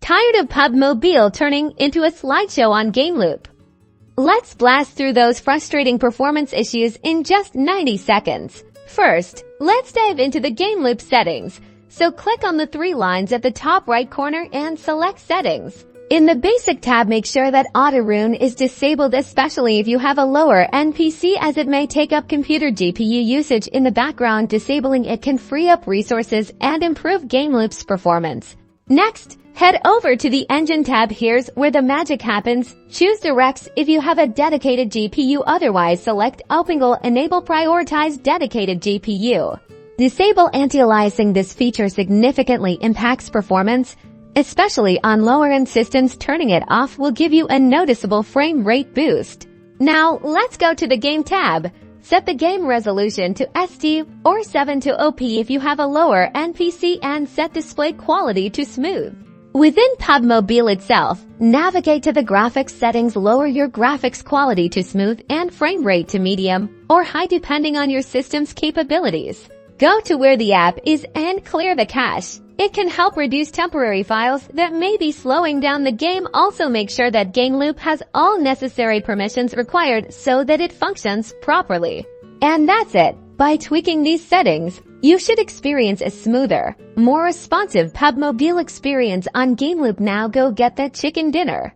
Tired of PUBG Mobile turning into a slideshow on Gameloop? Let's blast through those frustrating performance issues in just 90 seconds. First, let's dive into the Gameloop settings. So click on the three lines at the top right corner and select Settings. In the Basic tab, make sure that Auto Rune is disabled, especially if you have a lower NPC, as it may take up computer GPU usage in the background. Disabling it can free up resources and improve Gameloop's performance. Next, head over to the Engine tab. Here's where the magic happens. Choose Directs if you have a dedicated GPU, otherwise select Optional Enable Prioritize Dedicated GPU. Disable Antialiasing. This feature significantly impacts performance, especially on lower-end systems. Turning it off will give you a noticeable frame rate boost. Now, let's go to the Game tab. Set the game resolution to SD or 720p if you have a lower NPC, and set display quality to smooth. Within PUBG Mobile itself, navigate to the graphics settings. Lower your graphics quality to smooth and frame rate to medium or high depending on your system's capabilities. Go to where the app is and clear the cache. It can help reduce temporary files that may be slowing down the game. Also, make sure that Gameloop has all necessary permissions required so that it functions properly. And that's it. By tweaking these settings, you should experience a smoother, more responsive PUBG Mobile experience on Gameloop. Now go get that chicken dinner.